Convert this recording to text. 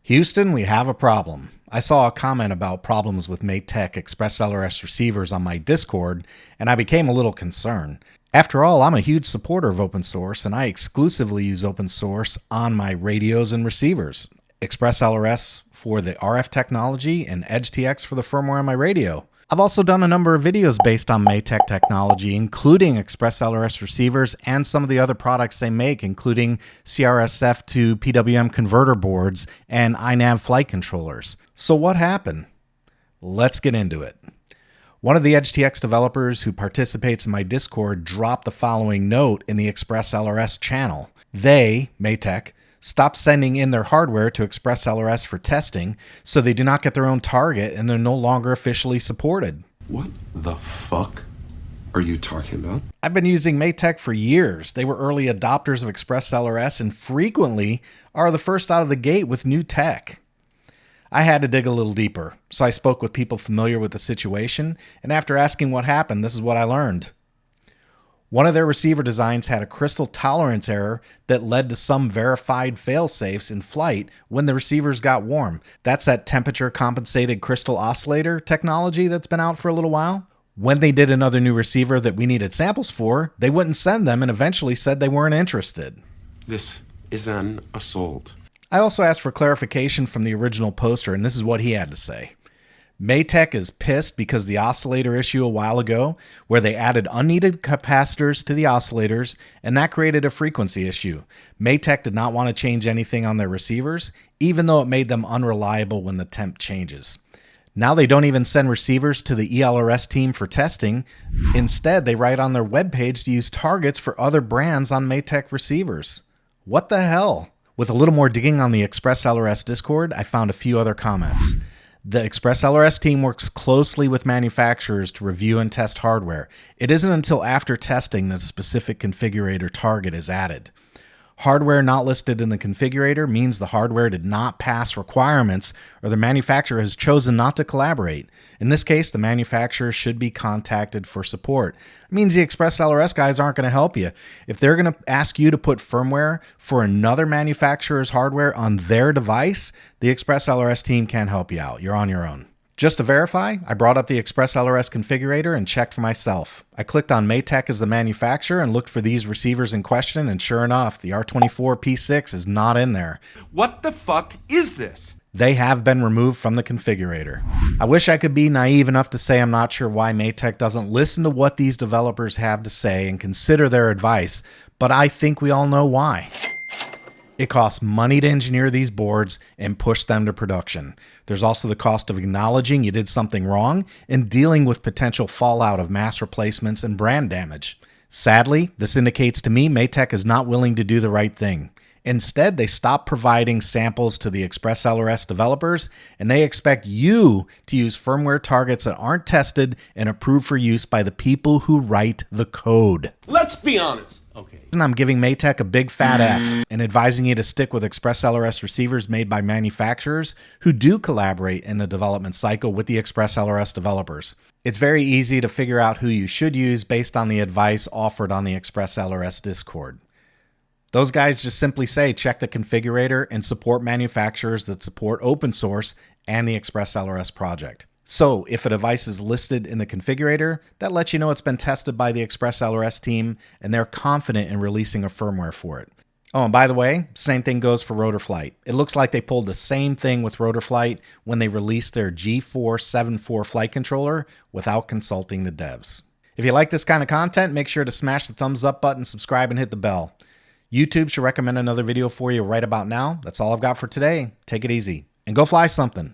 Houston, we have a problem. I saw a comment about problems with Matek Express LRS receivers on my Discord, and I became a little concerned. After all, I'm a huge supporter of open source, and I exclusively use open source on my radios and receivers. Express LRS for the RF technology and EdgeTX for the firmware on my radio. I've also done a number of videos based on Matek technology, including Express LRS receivers and some of the other products they make, including CRSF to PWM converter boards and iNav flight controllers. So what happened? Let's get into it. One of the EdgeTX developers who participates in my Discord dropped the following note in the Express LRS channel. They, Matek, stopped sending in their hardware to Express LRS for testing, so they do not get their own target and they're no longer officially supported. What the fuck are you talking about? I've been using Matek for years. They were early adopters of Express LRS and frequently are the first out of the gate with new tech. I had to dig a little deeper, so I spoke with people familiar with the situation, and after asking what happened, this is what I learned. One of their receiver designs had a crystal tolerance error that led to some verified fail-safes in flight when the receivers got warm. That's that temperature-compensated crystal oscillator technology that's been out for a little while. When they did another new receiver that we needed samples for, they wouldn't send them and eventually said they weren't interested. This is an assault. I also asked for clarification from the original poster, and this is what he had to say. Matek is pissed because the oscillator issue a while ago, where they added unneeded capacitors to the oscillators, and that created a frequency issue. Matek did not want to change anything on their receivers, even though it made them unreliable when the temp changes. Now they don't even send receivers to the ELRS team for testing. Instead, they write on their webpage to use targets for other brands on Matek receivers. What the hell? With a little more digging on the Express LRS Discord, I found a few other comments. The Express LRS team works closely with manufacturers to review and test hardware. It isn't until after testing that a specific configurator target is added. Hardware not listed in the configurator means the hardware did not pass requirements or the manufacturer has chosen not to collaborate. In this case, the manufacturer should be contacted for support. It means the Express LRS guys aren't going to help you. If they're going to ask you to put firmware for another manufacturer's hardware on their device, the Express LRS team can't help you out. You're on your own. Just to verify, I brought up the Express LRS configurator and checked for myself. I clicked on Matek as the manufacturer and looked for these receivers in question, and sure enough, the R24P6 is not in there. What the fuck is this? They have been removed from the configurator. I wish I could be naive enough to say I'm not sure why Matek doesn't listen to what these developers have to say and consider their advice, but I think we all know why. It costs money to engineer these boards and push them to production. There's also the cost of acknowledging you did something wrong and dealing with potential fallout of mass replacements and brand damage. Sadly, this indicates to me Matek is not willing to do the right thing. Instead, they stop providing samples to the Express LRS developers, and they expect you to use firmware targets that aren't tested and approved for use by the people who write the code. Let's be honest. Okay. And I'm giving Matek a big fat F and advising you to stick with Express LRS receivers made by manufacturers who do collaborate in the development cycle with the Express LRS developers. It's very easy to figure out who you should use based on the advice offered on the Express LRS Discord. Those guys just simply say check the configurator and support manufacturers that support open source and the Express LRS project. So if a device is listed in the configurator, that lets you know it's been tested by the Express LRS team and they're confident in releasing a firmware for it. Oh, and by the way, same thing goes for RotorFlight. It looks like they pulled the same thing with RotorFlight when they released their G474 flight controller without consulting the devs. If you like this kind of content, make sure to smash the thumbs up button, subscribe, and hit the bell. YouTube should recommend another video for you right about now. That's all I've got for today. Take it easy and go fly something.